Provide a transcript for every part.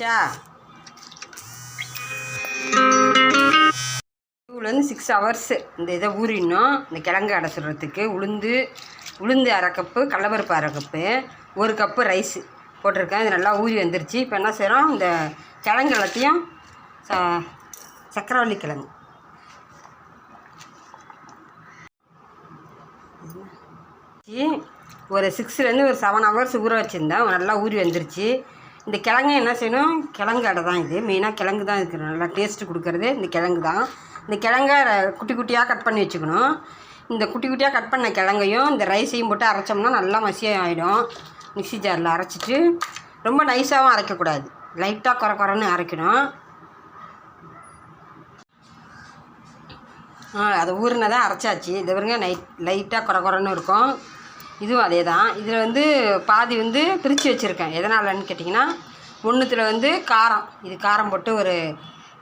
சா இவ்வளோந்து 6 hours இந்த இதை ஊறிடணும். இந்த கிழங்கு அடை சுடுறதுக்கு உளுந்து அரை கப்பு, கடலப்பருப்பு அரை கப்பு, 1 கப்பு ரைஸு போட்டிருக்கேன். இது நல்லா ஊறி வந்துருச்சு. இப்போ என்ன செய்கிறோம், இந்த கிழங்கு எல்லாத்தையும் சக்கரவள்ளி கிழங்கு ஒரு 6லேருந்து ஒரு 7 hours ஊற வச்சுருந்தேன். நல்லா ஊறி வந்துருச்சு. இந்த கிழங்கு என்ன செய்யணும், கிழங்கு அடை தான் இது. மெயினாக கிழங்கு தான் இருக்குது நல்லா டேஸ்ட்டு கொடுக்குறது இந்த கிழங்கு தான். இந்த கிழங்கை குட்டி குட்டியாக கட் பண்ணி வச்சுக்கணும். இந்த குட்டி குட்டியாக கட் பண்ண கிழங்கையும் இந்த ரைஸையும் போட்டு அரைச்சோம்னா நல்லா மசியாக ஆகிடும். மிக்ஸி ஜாரில் அரைச்சிட்டு ரொம்ப நைஸாகவும் அரைக்கக்கூடாது, லைட்டாக குறைன்னு அரைக்கணும். அதை ஊறினதான் அரைச்சாச்சு. இது பாருங்க லைட்டாக குறைன்னு இருக்கும். இதுவும் அதே தான். இதில் பாதி பிரித்து வச்சுருக்கேன். எதனாலன்னு கேட்டிங்கன்னா, ஒன்றுத்தில் காரம், இது காரம் போட்டு ஒரு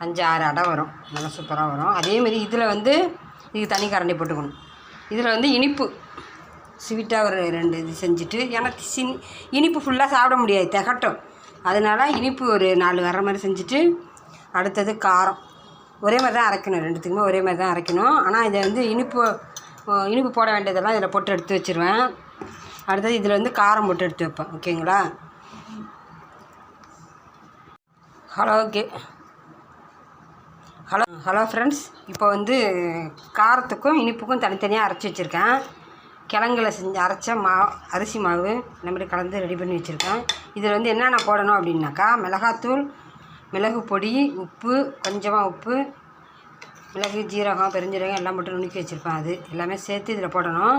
5-6 அடை வரும், நல்லா சூப்பராக வரும். அதேமாரி இதில் இதுக்கு தனி கரண்டி போட்டுக்கணும். இதில் இனிப்பு ஸ்வீட்டாக ஒரு 2 இது செஞ்சுட்டு, எனக்கு இனிப்பு ஃபுல்லாக சாப்பிட முடியாது, திகட்டும். அதனால் இனிப்பு ஒரு 4 வர்ற மாதிரி செஞ்சுட்டு, அடுத்தது காரம் ஒரே மாதிரி தான் அரைக்கணும். ரெண்டுத்துக்குமே ஒரே மாதிரி தான் அரைக்கணும். ஆனால் இதை இனிப்பு போட வேண்டியதெல்லாம் இதில் போட்டு எடுத்து வச்சுருவேன். அடுத்தது இதில் காரம் போட்டு எடுத்து வைப்பேன். ஓகேங்களா? ஹலோ ஃப்ரெண்ட்ஸ், இப்போ காரத்துக்கும் இனிப்புக்கும் தனித்தனியாக அரைச்சி வச்சுருக்கேன். கிழங்குல செஞ்சு அரைச்ச அரிசி மாவு இந்த மாதிரி கலந்து ரெடி பண்ணி வச்சுருக்கேன். இதில் என்னென்ன போடணும் அப்படின்னாக்கா, மிளகாத்தூள், மிளகு பொடி, உப்பு, கொஞ்சமாக உப்பு, மிளகு, ஜீரகம், பெருஞ்சீரகம் எல்லாம் போட்டு நுணுக்கி வச்சுருப்பேன். அது எல்லாமே சேர்த்து இதில் போடணும்.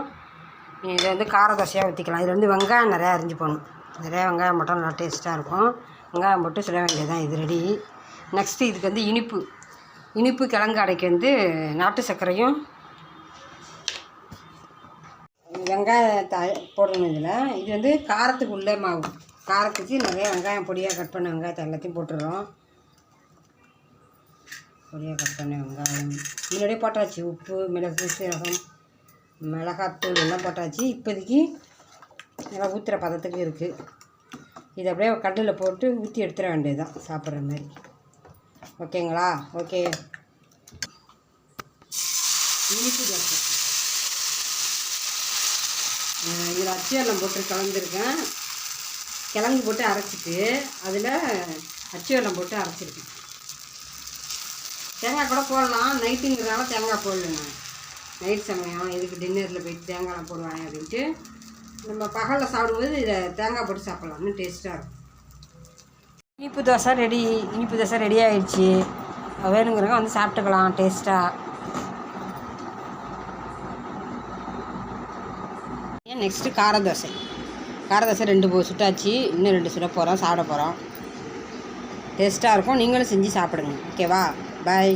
இதை கார தோசையாக ஊற்றிக்கலாம். இதில் வெங்காயம் நிறையா அரிஞ்சு போடணும். நிறையா வெங்காயம் போட்டால் நல்லா டேஸ்ட்டாக இருக்கும். வெங்காயம் போட்டு சுட வேண்டியது தான். இது ரெடி. நெக்ஸ்ட்டு இதுக்கு இனிப்பு கிழங்கு அடைக்கு நாட்டு சர்க்கரையும் வெங்காயத்தை போடணும். இதில் இது காரத்துக்கு உள்ள மாவு. காரத்துக்கு நிறைய வெங்காயம் பொடியாக கட் பண்ண வெங்காயத்தை எல்லாத்தையும் போட்டுடுறோம். பொடியாக கட் பண்ண வெங்காயம் முன்னாடியே போட்டாச்சு. உப்பு, மிளகு, சீரகம், மிளகாத்தூள் எல்லாம் போட்டாச்சு. இப்போதைக்கு நல்லா ஊற்றுற பதத்துக்கு இருக்குது. இதை அப்படியே கல்லில் போட்டு ஊற்றி எடுத்துட வேண்டியது தான், சாப்பிட்ற மாதிரி. ஓகேங்களா? ஓகே. இனிப்பு தோசை இதில் அச்சு வெல்லம் போட்டு கலந்துருக்கேன். கிழங்கு போட்டு அரைச்சிட்டு அதில் அச்சு வெல்லம் போட்டு அரைச்சிருக்கேன். தேங்காய் கூட போடலாம், நைட்டுங்கிறதால தேங்காய் போடலைங்க. நைட் சமயம் எதுக்கு டின்னரில் போயிட்டு தேங்காய் போடுவாங்க அப்படின்ட்டு நம்ம பகலில் சாப்பிடும்போது இதை தேங்காய் போட்டு சாப்பிட்லாம், இன்னும் டேஸ்ட்டாக இருக்கும். இனிப்பு தோசை ரெடி ஆகிடுச்சு. வேணுங்கிறவங்க சாப்பிட்டுக்கலாம் டேஸ்ட்டாக. நெக்ஸ்ட்டு கார தோசை 2 சுட்டாச்சு. இன்னும் 2 சுட போகிறோம், சாப்பிட போகிறோம். டேஸ்ட்டாக இருக்கும். நீங்களும் செஞ்சு சாப்பிடுங்க. ஓகேவா? பாய்.